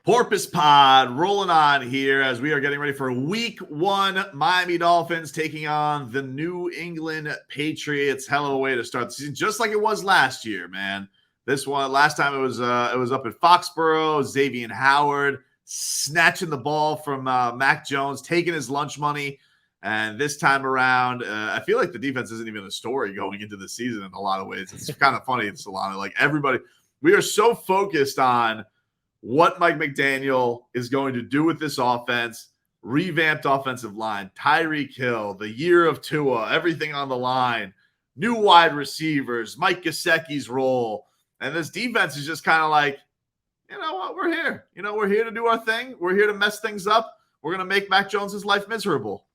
Porpoise Pod rolling on here as we are getting ready for week 1. Miami Dolphins taking on the New England Patriots. Hell of a way to start the season, just like it was last year, man. This one, last time it was up at Foxborough. Xavier Howard snatching the ball from Mac Jones, taking his lunch money. And this time around, I feel like the defense isn't even a story going into the season in a lot of ways. It's kind of funny in Solana. Like everybody, we are so focused on what Mike McDaniel is going to do with this offense, revamped offensive line, Tyreek Hill, the year of Tua, everything on the line, new wide receivers, Mike Gesicki's role. And this defense is just kind of like, you know what, we're here. You know, we're here to do our thing. We're here to mess things up. We're going to make Mac Jones's life miserable.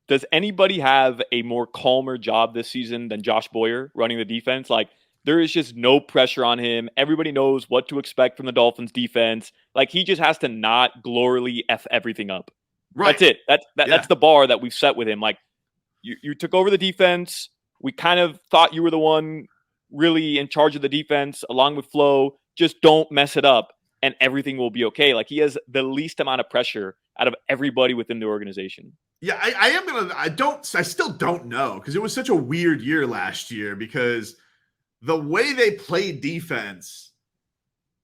Does anybody have a more calmer job this season than Josh Boyer running the defense? Like, there is just no pressure on him. Everybody knows what to expect from the Dolphins defense. Like, he just has to not gloriously F everything up. Right. That's it. That's the bar that we've set with him. Like, you took over the defense. We kind of thought you were the one really in charge of the defense along with Flo. Just don't mess it up and everything will be okay. Like, he has the least amount of pressure out of everybody within the organization. Yeah, I still don't know, because it was such a weird year last year, because the way they played defense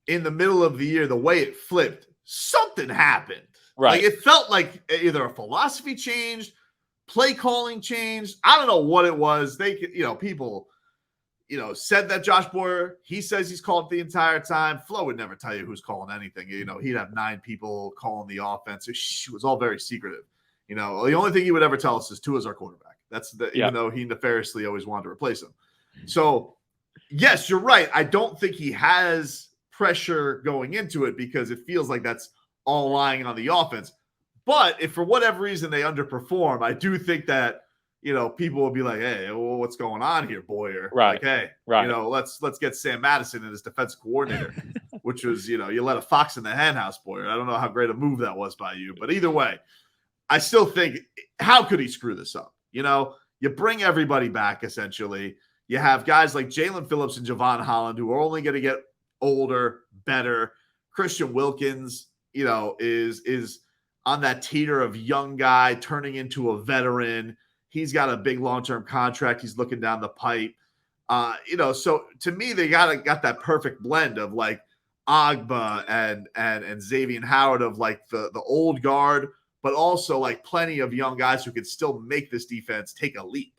in the middle of the year, the way it flipped, something happened. Right. Like, it felt like either a philosophy changed, play calling changed. I don't know what it was. People, said that Josh Boyer, he says he's called the entire time. Flo would never tell you who's calling anything. He'd have 9 people calling the offense. It was all very secretive. The only thing he would ever tell us is Tua's our quarterback. Even though he nefariously always wanted to replace him. So, yes, you're right. I don't think he has pressure going into it, because it feels like that's all lying on the offense. But if for whatever reason they underperform, I do think that, people will be like, hey, well, what's going on here, Boyer? Right. Like, hey, right. Let's get Sam Madison in as defensive coordinator, which was, you let a fox in the hen house, Boyer. I don't know how great a move that was by you, but either way, I still think, how could he screw this up? You bring everybody back, essentially. You have guys like Jalen Phillips and Javon Holland, who are only going to get older, better. Christian Wilkins, is on that teeter of young guy turning into a veteran. He's got a big long-term contract. He's looking down the pipe. So to me, they got that perfect blend of like Agba and Xavier Howard, of like the old guard, but also like plenty of young guys who could still make this defense take a leap.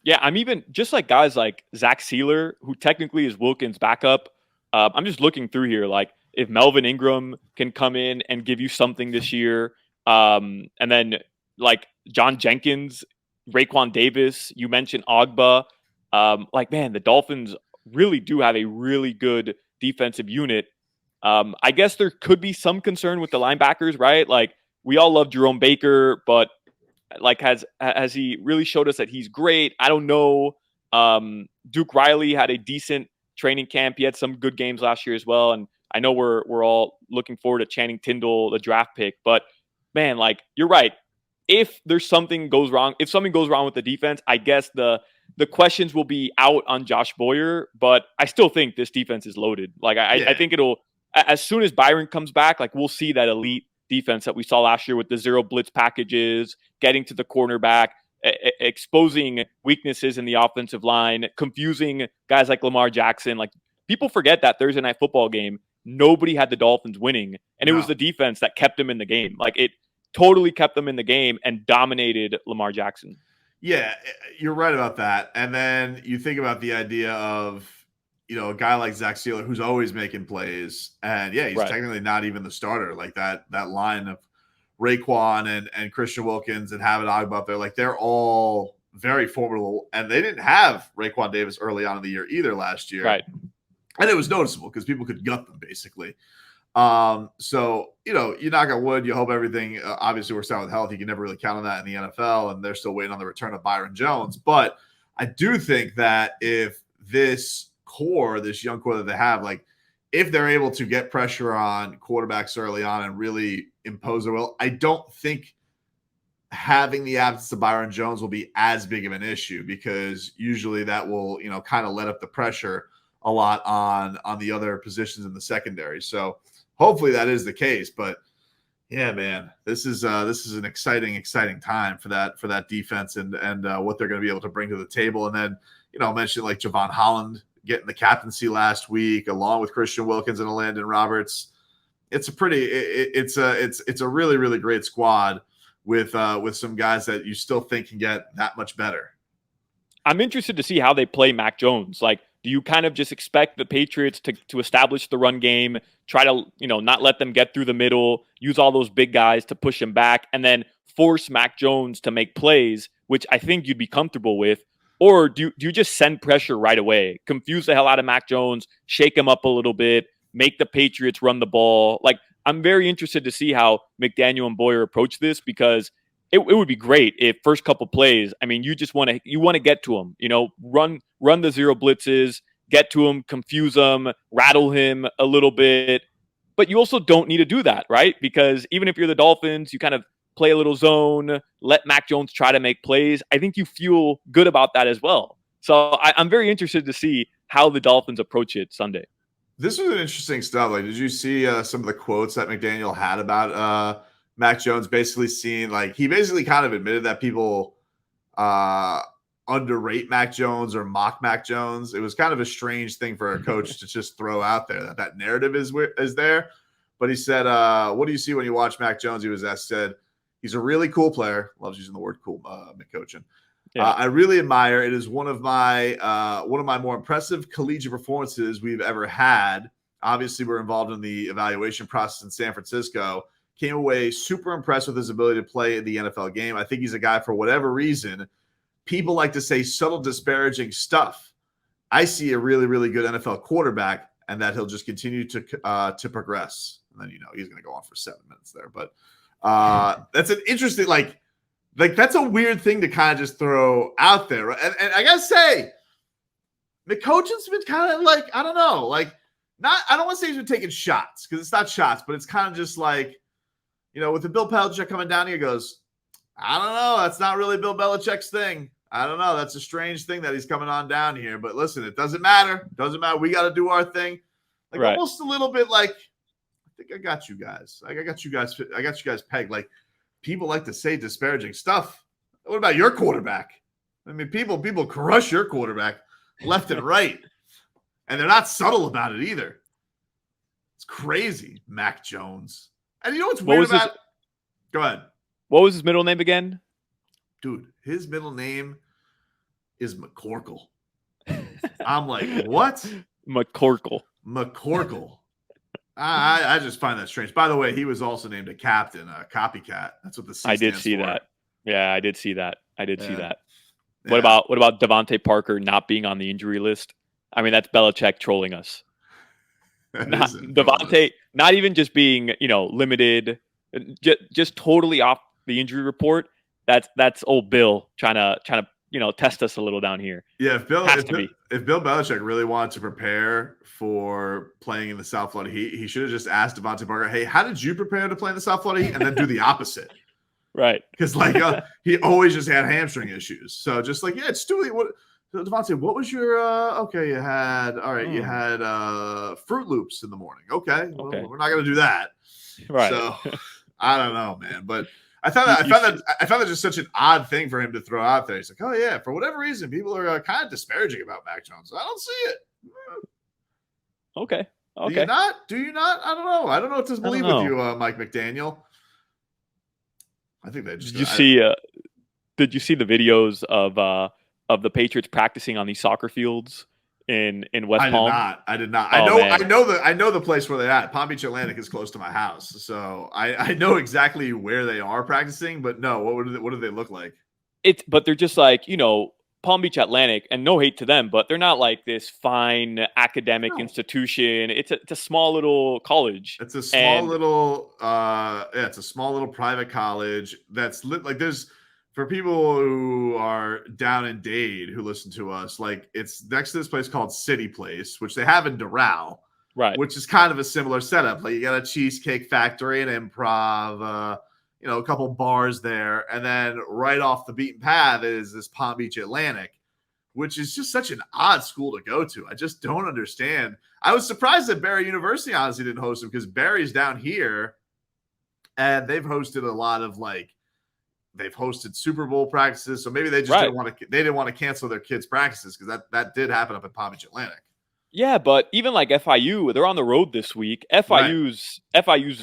Yeah, I'm even just like guys like Zach Sealer, who technically is Wilkins' backup. I'm just looking through here, like if Melvin Ingram can come in and give you something this year, and then like John Jenkins, Raekwon Davis, you mentioned Agba. Man, the Dolphins really do have a really good defensive unit. I guess there could be some concern with the linebackers, right? Like, we all love Jerome Baker, but like, has he really showed us that he's great? I don't know. Duke Riley had a decent training camp. He had some good games last year as well. And I know we're all looking forward to Channing Tindall, the draft pick. But man, like, you're right. If something goes wrong with the defense, I guess the questions will be out on Josh Boyer. But I still think this defense is loaded. Like, I think it'll, as soon as Byron comes back, like, we'll see that elite defense that we saw last year with the 0 blitz packages, getting to the cornerback, exposing weaknesses in the offensive line, confusing guys like Lamar Jackson. Like, people forget that Thursday night football game, nobody had the Dolphins winning, and it was the defense that kept them in the game. Like, it totally kept them in the game and dominated Lamar Jackson. Yeah, you're right about that. And then you think about the idea of, a guy like Zach Sealer, who's always making plays, and he's technically not even the starter. Like that line of Raekwon and Christian Wilkins and Hamid Agba up there, like, they're all very formidable. And they didn't have Raekwon Davis early on in the year either last year. Right. And it was noticeable because people could gut them, basically. So, you knock on wood, you hope everything obviously works out with health. You can never really count on that in the NFL, and they're still waiting on the return of Byron Jones. But I do think that if this young core that they have, like, if they're able to get pressure on quarterbacks early on and really impose their will, I don't think having the absence of Byron Jones will be as big of an issue, because usually that will, kind of let up the pressure a lot on the other positions in the secondary. So hopefully that is the case. But yeah, man, this is an exciting time for that defense and what they're going to be able to bring to the table. And then, I mentioned like Javon Holland getting the captaincy last week, along with Christian Wilkins and Landon Roberts. It's a really, really great squad with some guys that you still think can get that much better. I'm interested to see how they play Mac Jones. Like, do you kind of just expect the Patriots to establish the run game, try to, not let them get through the middle, use all those big guys to push him back, and then force Mac Jones to make plays, which I think you'd be comfortable with? Or do you just send pressure right away, confuse the hell out of Mac Jones, shake him up a little bit, make the Patriots run the ball? Like, I'm very interested to see how McDaniel and Boyer approach this, because it would be great if first couple plays, I mean, you want to get to him, run the zero blitzes, get to him, confuse him, rattle him a little bit. But you also don't need to do that, right? Because even if you're the Dolphins, you kind of play a little zone, let Mac Jones try to make plays. I think you feel good about that as well. So I'm very interested to see how the Dolphins approach it Sunday. This was an interesting stuff. Like, did you see some of the quotes that McDaniel had about Mac Jones? Basically seeing, like, he basically kind of admitted that people underrate Mac Jones or mock Mac Jones. It was kind of a strange thing for a coach to just throw out there, that narrative is there. But he said, what do you see when you watch Mac Jones? He was asked, said, he's a really cool player. Loves using the word cool, McCoachin. Yeah. I really admire. It is one of my more impressive collegiate performances we've ever had. Obviously, we're involved in the evaluation process in San Francisco. Came away super impressed with his ability to play in the NFL game. I think he's a guy, for whatever reason, people like to say subtle disparaging stuff. I see a really, really good NFL quarterback, and that he'll just continue to progress. And then, he's going to go on for 7 minutes there. But that's an interesting, like that's a weird thing to kind of just throw out there. And I got to say, McCoachin's been kind of like, I don't know, like, I don't want to say he's been taking shots, because it's not shots, but it's kind of just like, with the Bill Belichick coming down here, goes, I don't know. That's not really Bill Belichick's thing. I don't know. That's a strange thing that he's coming on down here. But listen, it doesn't matter. It doesn't matter. We got to do our thing. Like, right. Almost a little bit like, I think I got you guys. Like, I got you guys pegged. Like, people like to say disparaging stuff. What about your quarterback? I mean, people crush your quarterback left and right. And they're not subtle about it either. It's crazy, Mac Jones. And you know what's weird about it? Go ahead. What was his middle name again? Dude, his middle name is McCorkle. I'm like, what? McCorkle. I just find that strange. By the way, he was also named a captain, a copycat. That's what the C I did stands see for. that. Yeah, I did see that. See that. What about Devontae Parker not being on the injury list? I mean, that's Belichick trolling us. Devontae not even just being, limited, just totally off the injury report. That's old Bill trying to test us a little down here. Yeah, if Bill Belichick really wanted to prepare for playing in the South Florida Heat, he should have just asked Devontae Parker, "Hey, how did you prepare to play in the South Florida Heat?" And then do the opposite. Right. Because he always just had hamstring issues. So just like, yeah, Stewie, what Devontae, what was your you had you had Fruit Loops in the morning. Okay. Well, we're not gonna do that. Right. So I don't know, man. But I found that just such an odd thing for him to throw out there. He's like, oh yeah, for whatever reason, people are kind of disparaging about Mac Jones. I don't see it. Okay. Do you not? I don't know. I don't know what to believe with you, Mike McDaniel. I think they just. Did you see the videos of the Patriots practicing on these soccer fields in West Palm? I did not. Oh, I know the place where they're at. Palm Beach Atlantic is close to my house, so I know exactly where they are practicing. But no, what do they look like? But they're just like, Palm Beach Atlantic, and no hate to them, but they're not like this fine academic institution. It's a small little college. It's a small little it's a small little private college that's like there's. For people who are down in Dade who listen to us, like it's next to this place called City Place, which they have in Doral, right? Which is kind of a similar setup. Like you got a Cheesecake Factory, an Improv, a couple bars there, and then right off the beaten path is this Palm Beach Atlantic, which is just such an odd school to go to. I just don't understand. I was surprised that Barry University honestly didn't host them, because Barry's down here and they've hosted a lot of they've hosted Super Bowl practices. So maybe they just didn't want to cancel their kids' practices, because that did happen up in Palm Beach Atlantic. Yeah, but even like FIU, they're on the road this week. FIU's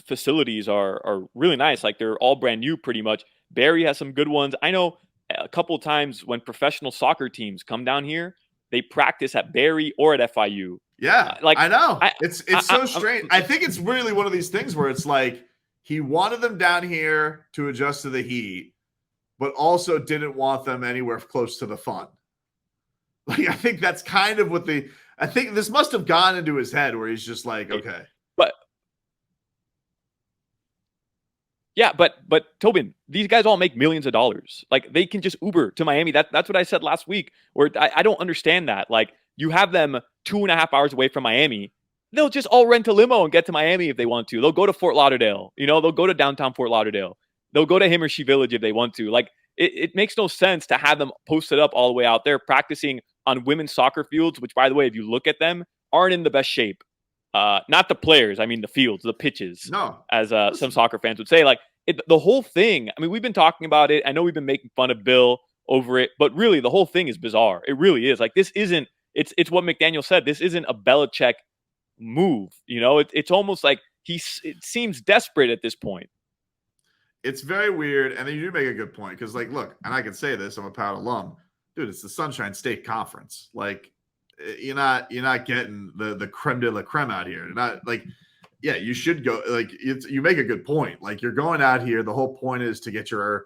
facilities are really nice. Like, they're all brand new pretty much. Barry has some good ones. I know a couple of times when professional soccer teams come down here, they practice at Barry or at FIU. Yeah, I know. It's so strange. I think it's really one of these things where it's like he wanted them down here to adjust to the heat, but also didn't want them anywhere close to the fun. Like, I think that's kind of what I think this must have gone into his head, where he's just like, okay. But Tobin, these guys all make millions of dollars. Like, they can just Uber to Miami. That's what I said last week, where I don't understand that. Like, you have them 2.5 hours away from Miami. They'll just all rent a limo and get to Miami if they want to. They'll go to Fort Lauderdale. They'll go to downtown Fort Lauderdale. They'll go to him or she Village if they want to. Like, it makes no sense to have them posted up all the way out there practicing on women's soccer fields, which, by the way, if you look at them, aren't in the best shape. Not the players, I mean the fields, the pitches. No, as some soccer fans would say. Like, the whole thing, I mean, we've been talking about it. I know we've been making fun of Bill over it, but really the whole thing is bizarre. It really is. Like, this isn't, it's what McDaniel said. This isn't a Belichick move. It's almost like it seems desperate at this point. It's very weird. And then you do make a good point, because, like, look, and I can say this, I'm a proud alum. Dude, it's the Sunshine State Conference. Like, you're not getting the creme de la creme out here. You're not like, yeah, you should go. Like, you make a good point. Like, you're going out here. The whole point is to get your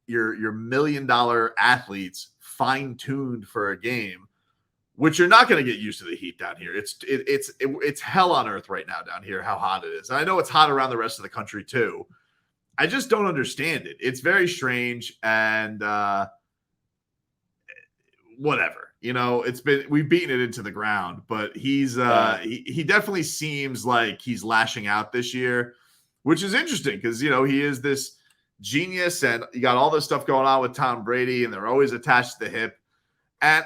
$1 million athletes fine-tuned for a game, which you're not going to get used to the heat down here. It's hell on earth right now down here, how hot it is. And I know it's hot around the rest of the country too. I just don't understand it. It's very strange, and whatever. We've beaten it into the ground, but he definitely seems like he's lashing out this year, which is interesting, because he is this genius, and you got all this stuff going on with Tom Brady, and they're always attached to the hip. And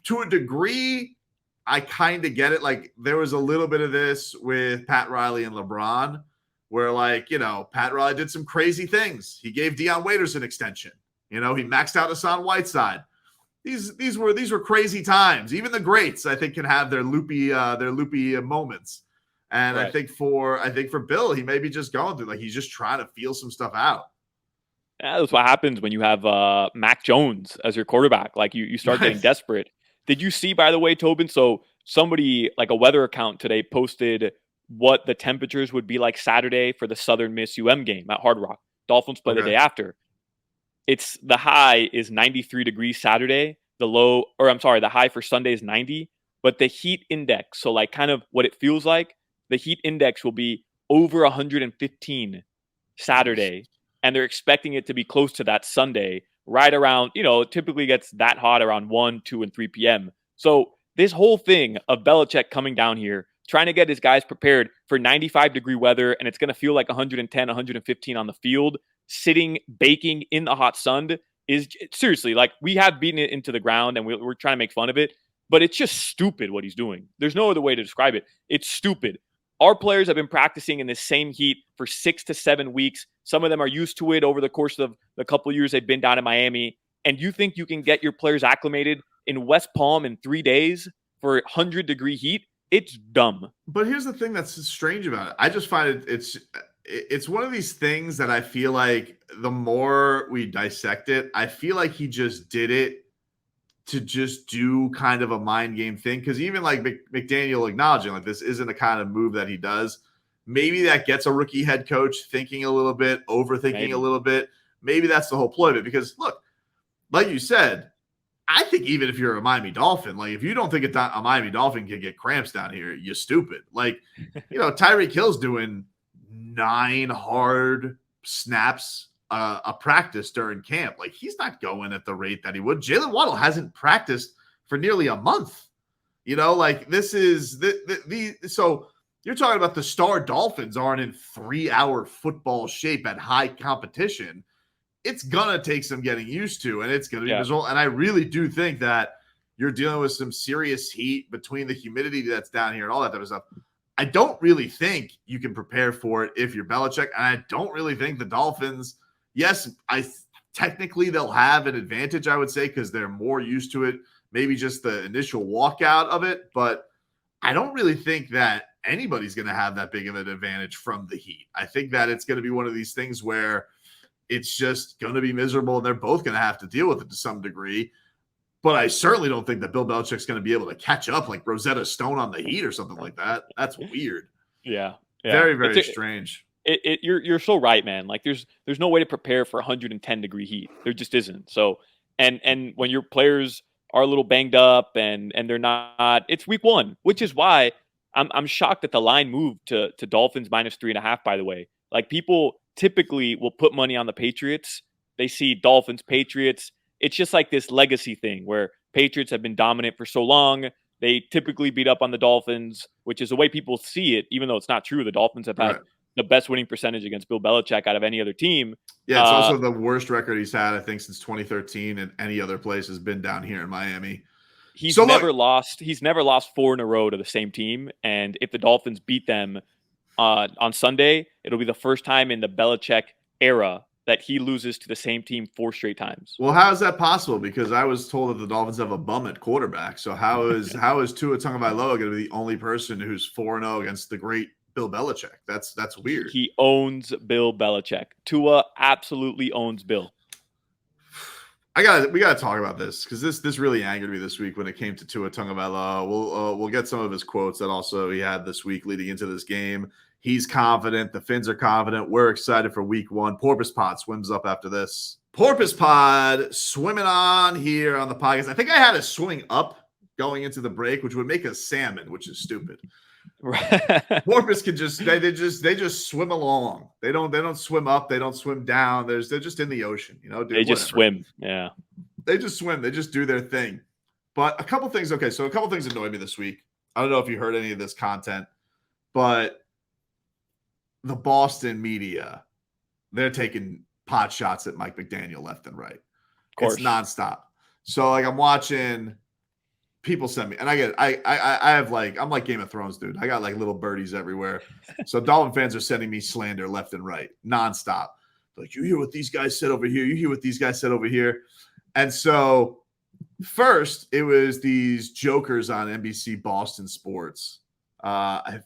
to a degree, I kind of get it. Like, there was a little bit of this with Pat Riley and LeBron, where, like, Pat Riley did some crazy things. He gave Deion Waiters an extension. He maxed out Hassan Whiteside. These were crazy times. Even the greats, I think, can have their loopy moments. And right. I think for Bill, he may be just going through, like, he's just trying to feel some stuff out. Yeah, that's what happens when you have Mac Jones as your quarterback. Like, you start getting desperate. Did you see, by the way, Tobin? So somebody, like a weather account today, posted what the temperatures would be like Saturday for the Southern Miss UM game at Hard Rock. Dolphins play the day after. The high is 93 degrees Saturday. The high for Sunday is 90, but the heat index, so like kind of what it feels like, the heat index will be over 115 Saturday, and they're expecting it to be close to that Sunday, right around, it typically gets that hot around 1, 2, and 3 p.m. So this whole thing of Belichick coming down here, trying to get his guys prepared for 95-degree weather, and it's going to feel like 110, 115 on the field, sitting, baking in the hot sun, is seriously, like, we have beaten it into the ground, and we're trying to make fun of it, but it's just stupid what he's doing. There's no other way to describe it. It's stupid. Our players have been practicing in the same heat for 6 to 7 weeks. Some of them are used to it over the course of the couple of years they've been down in Miami. And you think you can get your players acclimated in West Palm in 3 days for 100-degree heat? It's dumb. But here's the thing that's strange about it. I just find it's one of these things that I feel like the more we dissect it, I feel like he just did it to just do kind of a mind game thing. Because even like McDaniel acknowledging, like, this isn't the kind of move that he does. Maybe that gets a rookie head coach thinking a little bit, overthinking a little bit. Maybe that's the whole ploy of it. Because look, like you said, I think even if you're a Miami Dolphin, like, if you don't think a Miami Dolphin can get cramps down here, you're stupid. Like, Tyreek Hill's doing 9 hard snaps a practice during camp. Like, he's not going at the rate that he would. Jalen Waddle hasn't practiced for nearly a month. Like, this is so you're talking about the star Dolphins aren't in 3-hour football shape at high competition. It's gonna take some getting used to, and it's gonna be miserable. And I really do think that You're dealing with some serious heat between the humidity that's down here and all that type of stuff. I don't really think you can prepare for it if you're Belichick. And I don't really think the Dolphins, yes, technically they'll have an advantage, I would say, because they're more used to it. Maybe just the initial walkout of it. But I don't really think that anybody's going to have that big of an advantage from the heat. I think that it's going to be one of these things where it's just going to be miserable and they're both going to have to deal with it to some degree. But I certainly don't think that Bill Belichick's going to be able to catch up like Rosetta Stone on the heat or something like that. That's weird. Yeah. Very, very strange. You're so right, man. Like there's no way to prepare for 110-degree heat. There just isn't. So, and when your players are a little banged up and they're not, it's week 1, which is why I'm shocked that the line moved to Dolphins -3.5, by the way. Like people typically will put money on the Patriots. They see Dolphins, Patriots. It's just like this legacy thing where Patriots have been dominant for so long. They typically beat up on the Dolphins, which is the way people see it, even though it's not true. The Dolphins have had the best winning percentage against Bill Belichick out of any other team. Yeah, it's also the worst record he's had, I think, since 2013, and any other place has been down here in Miami. He's never lost 4 in a row to the same team, and if the Dolphins beat them on Sunday, it'll be the first time in the Belichick era that he loses to the same team 4 straight times. Well, how is that possible? Because I was told that the Dolphins have a bum at quarterback. So how is Tua Tagovailoa going to be the only person who's 4-0 against the great Bill Belichick? That's weird. He owns Bill Belichick. Tua absolutely owns Bill. We gotta talk about this because this really angered me this week when it came to Tua Tagovailoa. We'll get some of his quotes that also he had this week leading into this game. He's confident. The Finns are confident. We're excited for week 1. Porpoise Pod swims up after this. Porpoise Pod swimming on here on the podcast. I think I had us swimming up going into the break, which would make us salmon, which is stupid. Porpoise can they just swim along. They don't swim up. They don't swim down. They're just in the ocean. They just swim. Yeah. They just swim. They just do their thing. But a couple things. Okay, so a couple things annoyed me this week. I don't know if you heard any of this content, but the Boston media, they're taking pot shots at Mike McDaniel left and right. Of course. It's nonstop. So like I'm watching people send me, and I have like, I'm like Game of Thrones, dude. I got like little birdies everywhere. So Dolphin fans are sending me slander left and right, nonstop. Like, you hear what these guys said over here. You hear what these guys said over here. And so first it was these jokers on NBC Boston Sports. I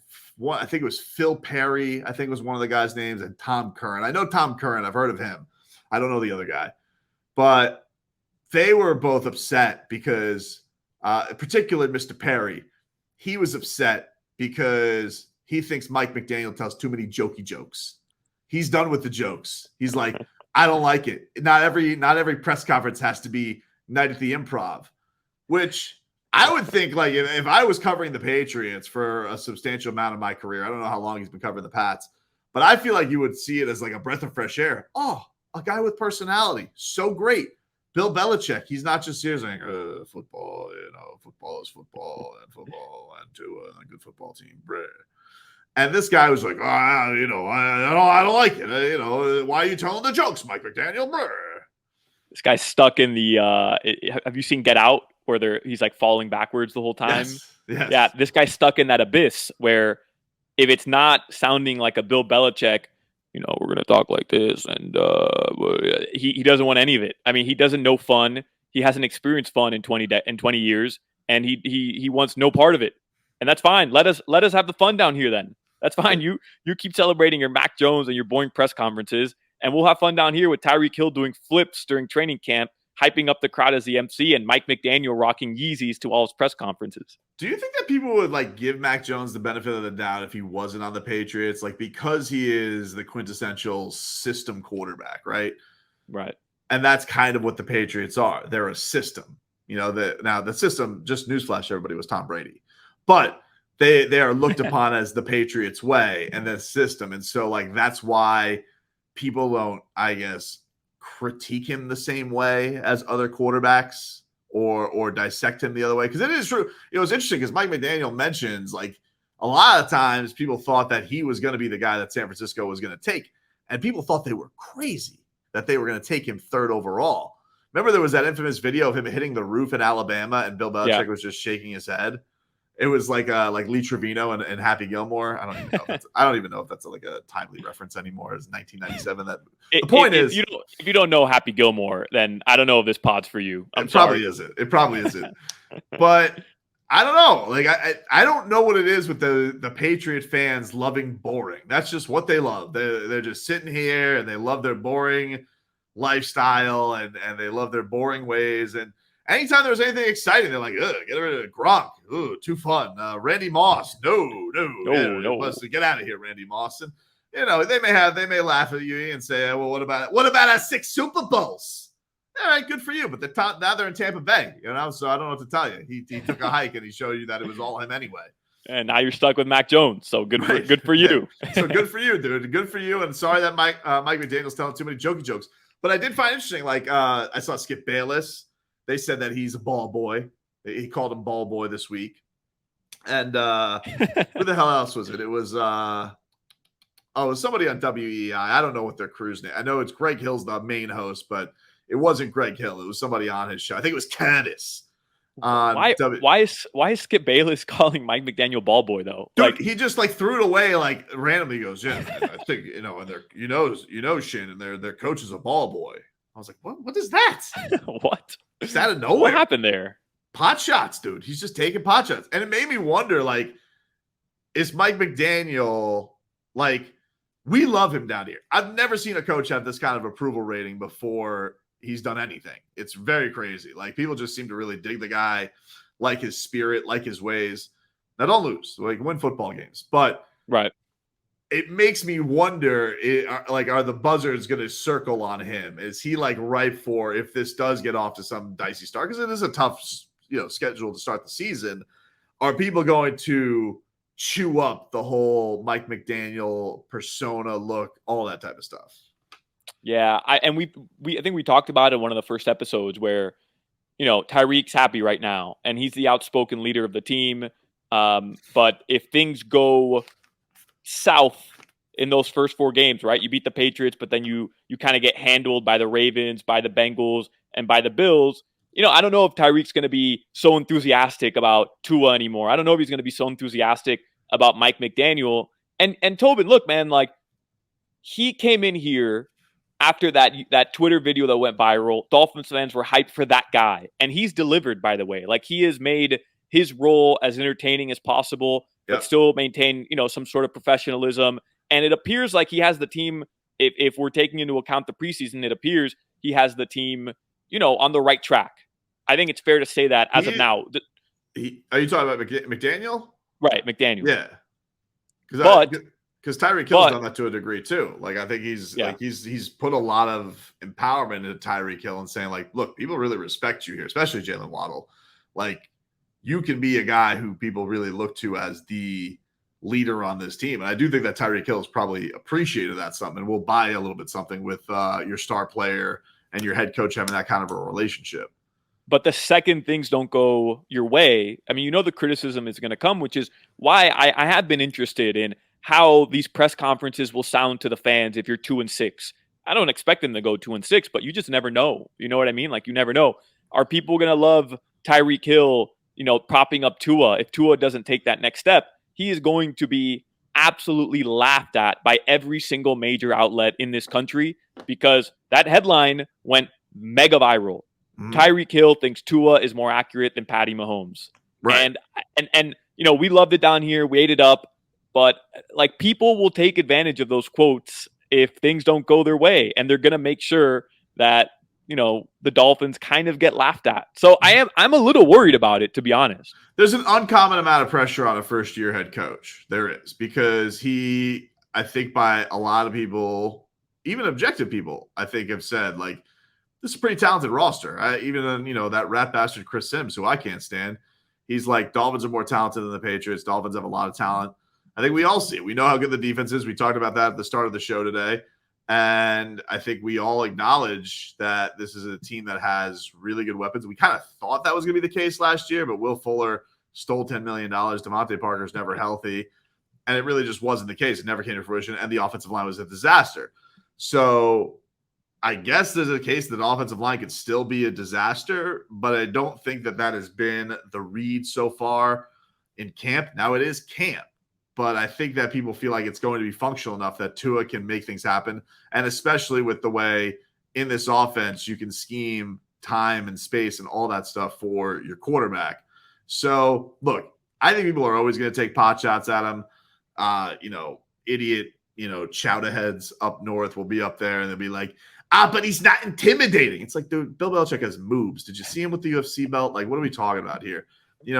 think it was Phil Perry, I think was one of the guys' names, and Tom Curran. I know Tom Curran. I've heard of him. I don't know the other guy. But they were both upset because, in particular, Mr. Perry, he was upset because he thinks Mike McDaniel tells too many jokey jokes. He's done with the jokes. He's like, I don't like it. Not every press conference has to be Night at the Improv, which I would think, like, if I was covering the Patriots for a substantial amount of my career, I don't know how long he's been covering the Pats, but I feel like you would see it as like a breath of fresh air. Oh, a guy with personality. So great. Bill Belichick. He's not just here saying, football, football is football, and Tua, and a good football team. Bruh. And this guy was like, I don't like it. Why are you telling the jokes, Mike McDaniel? Bruh. This guy's stuck in the, have you seen Get Out? Where he's like falling backwards the whole time. Yes. Yeah, this guy's stuck in that abyss where if it's not sounding like a Bill Belichick, we're gonna talk like this, and he doesn't want any of it. I mean, he doesn't know fun. He hasn't experienced fun in 20 years, and he wants no part of it. And that's fine. Let us have the fun down here then. That's fine. You keep celebrating your Mac Jones and your boring press conferences, and we'll have fun down here with Tyreek Hill doing flips during training camp, hyping up the crowd as the MC, and Mike McDaniel rocking Yeezys to all his press conferences. Do you think that people would like give Mac Jones the benefit of the doubt if he wasn't on the Patriots? Like, because he is the quintessential system quarterback, right? Right. And that's kind of what the Patriots are. They're a system. Now the system, just newsflash, everybody, was Tom Brady. But they are looked upon as the Patriots way and the system. And so like that's why people don't, I guess, critique him the same way as other quarterbacks or dissect him the other way. Because it is true. It was interesting because Mike McDaniel mentions like a lot of times people thought that he was going to be the guy that San Francisco was going to take. And people thought they were crazy that they were going to take him 3rd overall Remember there was that infamous video of him hitting the roof in Alabama and Bill Belichick was just shaking his head. It was like Lee Trevino and Happy Gilmore. I don't even know if that's like a timely reference anymore. It's 1997. The point is, if you don't know Happy Gilmore, then I don't know if this pod's for you. It probably isn't. But I don't know. Like I don't know what it is with the Patriot fans loving boring. That's just what they love. They're just sitting here and they love their boring lifestyle and they love their boring ways. And anytime there's anything exciting, they're like, ugh, get rid of Gronk. Ooh, too fun. Randy Moss. No. Get out of here, Randy Moss. And they may laugh at you and say, well, what about our 6 Super Bowls? All right, good for you. But now they're in Tampa Bay, so I don't know what to tell you. He took a hike and he showed you that it was all him anyway. And now you're stuck with Mac Jones. So good for you. So good for you, dude. Good for you. And sorry that Mike McDaniel's telling too many jokey jokes. But I did find interesting, like I saw Skip Bayless. They said that he's a ball boy. He called him ball boy this week. And who the hell else was it? It was it was somebody on WEI. I don't know what their crew's name. I know it's Greg Hill's the main host, but it wasn't Greg Hill. It was somebody on his show. I think it was Candace. Why is Skip Bayless calling Mike McDaniel ball boy though? Dude, he just like threw it away like randomly. He goes, yeah, I think and they're Shin and their coach is a ball boy. I was like, what is that? What? Is that out of nowhere? What happened there? Pot shots, dude. He's just taking pot shots. And it made me wonder, like, is Mike McDaniel, like, we love him down here. I've never seen a coach have this kind of approval rating before he's done anything. It's very crazy. Like, people just seem to really dig the guy, like his spirit, like his ways. Now, don't lose. Like, win football games. But right. It makes me wonder, are the buzzards going to circle on him? Is he, like, ripe for, if this does get off to some dicey start? Because it is a tough, schedule to start the season. Are people going to chew up the whole Mike McDaniel persona, look, all that type of stuff? Yeah, I think we talked about it in one of the first episodes where, Tyreek's happy right now, and he's the outspoken leader of the team. But if things go south in those first 4 games, right? You beat the Patriots, but then you kind of get handled by the Ravens, by the Bengals, and by the Bills. I don't know if Tyreek's going to be so enthusiastic about Tua anymore. I don't know if he's going to be so enthusiastic about Mike McDaniel. And Tobin, look, man, like, he came in here after that Twitter video that went viral. Dolphins fans were hyped for that guy. And he's delivered, by the way. Like, he has made his role as entertaining as possible, but still maintain, some sort of professionalism. And it appears like he has the team, if we're taking into account the preseason, it appears he has the team, on the right track. I think it's fair to say that as of now. Are you talking about McDaniel? Right, McDaniel. Yeah. Because Tyreek Hill's done that to a degree too. Like, I think he's put a lot of empowerment into Tyreek Hill and saying, like, look, people really respect you here, especially Jalen Waddle. Like, you can be a guy who people really look to as the leader on this team. And I do think that Tyreek Hill has probably appreciated that something and will buy a little bit something with your star player and your head coach having that kind of a relationship. But the second things don't go your way, I mean, the criticism is going to come, which is why I have been interested in how these press conferences will sound to the fans if you're 2-6. I don't expect them to go 2-6, but you just never know. You know what I mean? Like, you never know. Are people going to love Tyreek Hill, propping up Tua? If Tua doesn't take that next step, he is going to be absolutely laughed at by every single major outlet in this country because that headline went mega viral. Tyreek Hill thinks Tua is more accurate than Patty Mahomes. Right. And we loved it down here. We ate it up. But, like, people will take advantage of those quotes if things don't go their way. And they're going to make sure that, the Dolphins kind of get laughed at. So I'm a little worried about it, to be honest. There's an uncommon amount of pressure on a first-year head coach. There is. Because he, I think by a lot of people, even objective people, I think have said, like, this is a pretty talented roster. Even that rat bastard Chris Sims, who I can't stand, he's like, Dolphins are more talented than the Patriots. Dolphins have a lot of talent. I think we all see it. We know how good the defense is. We talked about that at the start of the show today. And I think we all acknowledge that this is a team that has really good weapons. We kind of thought that was going to be the case last year, but Will Fuller stole $10 million. Devontae Parker's never healthy. And it really just wasn't the case. It never came to fruition. And the offensive line was a disaster. So I guess there's a case that the offensive line could still be a disaster, but I don't think that has been the read so far in camp. Now it is camp, but I think that people feel like it's going to be functional enough that Tua can make things happen. And especially with the way in this offense, you can scheme time and space and all that stuff for your quarterback. So look, I think people are always going to take pot shots at him. Idiot, chowder heads up north will be up there and they'll be like, but he's not intimidating. It's like, dude, Bill Belichick has moves. Did you see him with the UFC belt? Like, what are we talking about here? You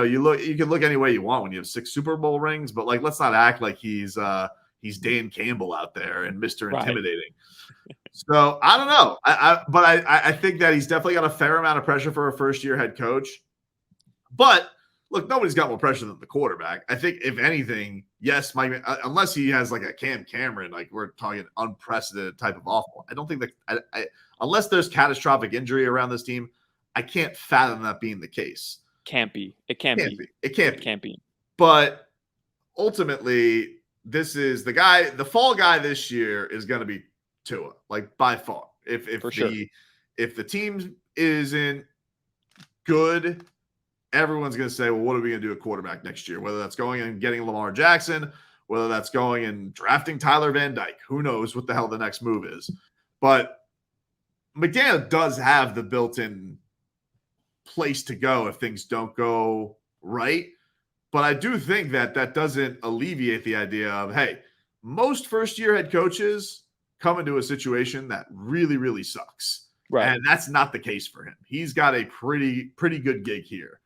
can look any way you want when you have 6 Super Bowl rings, but like, let's not act like he's Dan Campbell out there and Mr. Intimidating. So I don't know. I think that he's definitely got a fair amount of pressure for a first-year head coach. But look, nobody's got more pressure than the quarterback. I think if anything, yes, Mike, unless he has like a Cam Cameron, like we're talking unprecedented type of awful. I don't think that unless there's catastrophic injury around this team, I can't fathom that being the case. Can't be. It can't be. It can't be. Can't be. But ultimately, this is the guy. The fall guy this year is going to be Tua, like by far. If the team isn't good, everyone's going to say, well, what are we going to do at quarterback next year? Whether that's going and getting Lamar Jackson, whether that's going and drafting Tyler Van Dyke, who knows what the hell the next move is. But McDaniel does have the built-in place to go if things don't go right. But I do think that doesn't alleviate the idea of, hey, most first-year head coaches come into a situation that really, really sucks. Right. And that's not the case for him. He's got a pretty good gig here.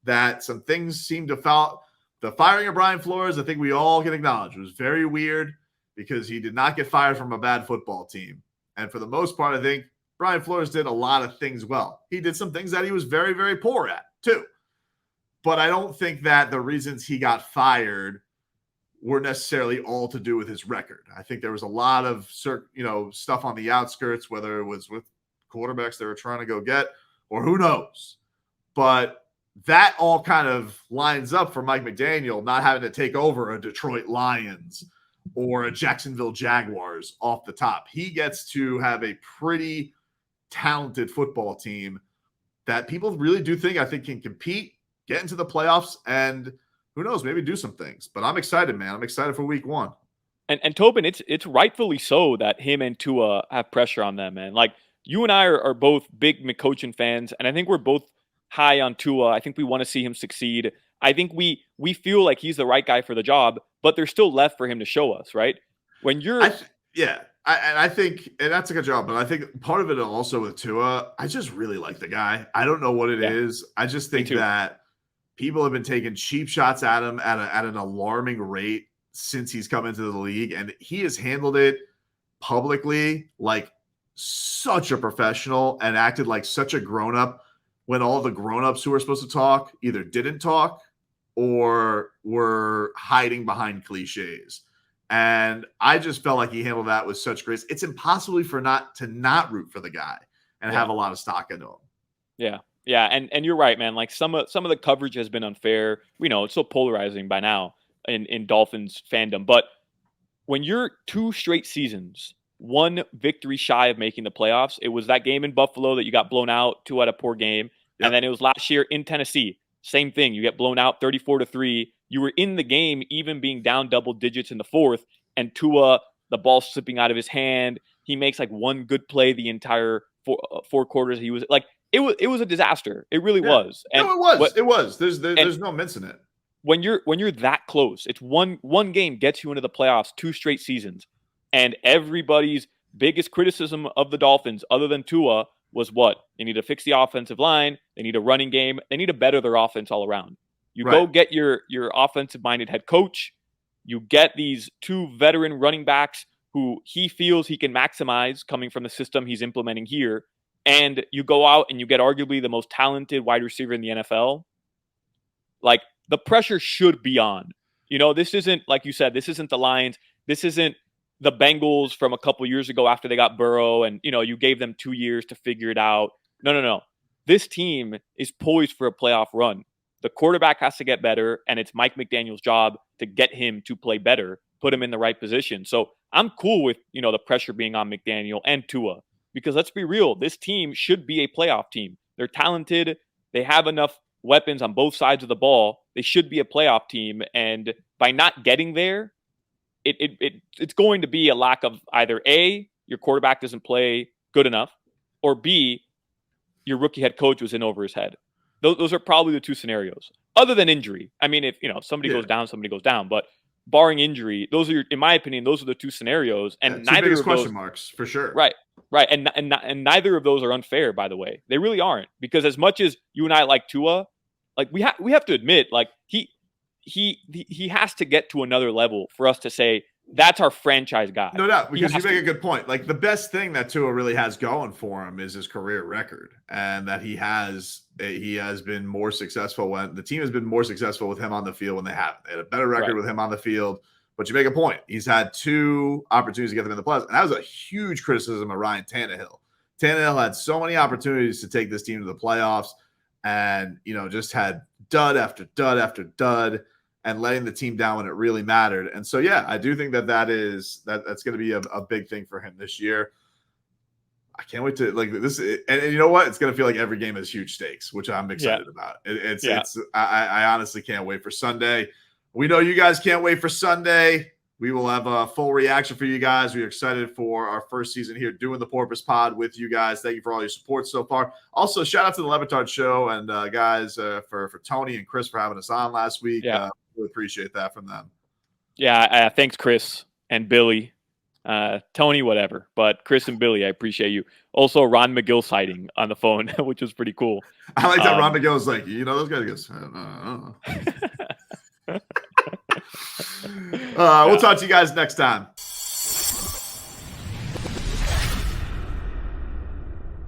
That some things seem to fall. The firing of Brian Flores, I think we all can acknowledge, was very weird because he did not get fired from a bad football team. And for the most part, I think Brian Flores did a lot of things well. He did some things that he was very, very poor at too. But I don't think that the reasons he got fired were necessarily all to do with his record. I think there was a lot of stuff on the outskirts, whether it was with quarterbacks they were trying to go get or who knows. But that all kind of lines up for Mike McDaniel not having to take over a Detroit Lions or a Jacksonville Jaguars off the top. He gets to have a pretty talented football team that people really do think, I think, can compete, get into the playoffs, and who knows, maybe do some things. But I'm excited, man. I'm excited for week 1. And Tobin, it's rightfully so that him and Tua have pressure on them, man. Like, you and I are both big McCoachin fans, and I think we're both high on Tua. I think we want to see him succeed. I think we feel like he's the right guy for the job, but there's still left for him to show us, right? When you're I think, and that's a good job, but I think part of it also with Tua, I just really like the guy. I don't know what it is. I just think that people have been taking cheap shots at him at an alarming rate since he's come into the league, and he has handled it publicly like such a professional and acted like such a grown-up when all the grown-ups who were supposed to talk either didn't talk or were hiding behind cliches. And I just felt like he handled that with such grace. It's impossible for not root for the guy and have a lot of stock into him. Yeah. Yeah. And you're right, man. Like some of the coverage has been unfair. We know it's so polarizing by now in Dolphins fandom. But when you're 2 straight seasons, 1 victory shy of making the playoffs, it was that game in Buffalo that you got blown out, 2 had a poor game. Yep. And then it was last year in Tennessee. Same thing. You get blown out 34-3. You were in the game, even being down double digits in the 4th, and Tua, the ball slipping out of his hand. He makes like 1 good play the entire 4 quarters. He was like, it was a disaster. It really was. And it was. There's no mincing it. When you're that close, it's one game gets you into the playoffs 2 straight seasons, and everybody's biggest criticism of the Dolphins, other than Tua, was what? They need to fix the offensive line. They need a running game. They need to better their offense all around. You go get your offensive-minded head coach. You get these 2 veteran running backs who he feels he can maximize coming from the system he's implementing here. And you go out and you get arguably the most talented wide receiver in the NFL. Like, the pressure should be on. This isn't, like you said, this isn't the Lions. This isn't the Bengals from a couple years ago after they got Burrow and, you gave them 2 years to figure it out. No. This team is poised for a playoff run. The quarterback has to get better, and it's Mike McDaniel's job to get him to play better, put him in the right position. So I'm cool with, the pressure being on McDaniel and Tua. Because let's be real, this team should be a playoff team. They're talented. They have enough weapons on both sides of the ball. They should be a playoff team. And by not getting there, it's going to be a lack of either A, your quarterback doesn't play good enough, or B, your rookie head coach was in over his head. Those are probably the two scenarios. Other than injury. I mean, if somebody goes down, somebody goes down. But barring injury, those are, in my opinion, those are the two scenarios. And neither of those question marks for sure. Right. And neither of those are unfair, by the way. They really aren't. Because as much as you and I like Tua, like we have to admit, like he has to get to another level for us to say that's our franchise guy. No doubt, because you make a good point. Like the best thing that Tua really has going for him is his career record, and that he has been more successful when the team has been more successful with him on the field when they haven't. They had a better record with him on the field. But you make a point. He's had 2 opportunities to get them in the playoffs, and that was a huge criticism of Ryan Tannehill. Tannehill had so many opportunities to take this team to the playoffs, and just had dud after dud after dud, and letting the team down when it really mattered. And so, yeah, I do think that's going to be a big thing for him this year. I can't wait to this. And you know what? It's going to feel like every game is huge stakes, which I'm excited about. I honestly can't wait for Sunday. We know you guys can't wait for Sunday. We will have a full reaction for you guys. We're excited for our first season here doing the Porpoise Pod with you guys. Thank you for all your support so far. Also, shout out to the Levitard Show and guys for Tony and Chris for having us on last week. Yeah. Really appreciate that from them. Yeah, thanks, Chris and Billy. Tony, whatever. But Chris and Billy, I appreciate you. Also, Ron McGill sighting on the phone, which was pretty cool. I like that Ron McGill was like, those guys goes, I don't know. We'll talk to you guys next time.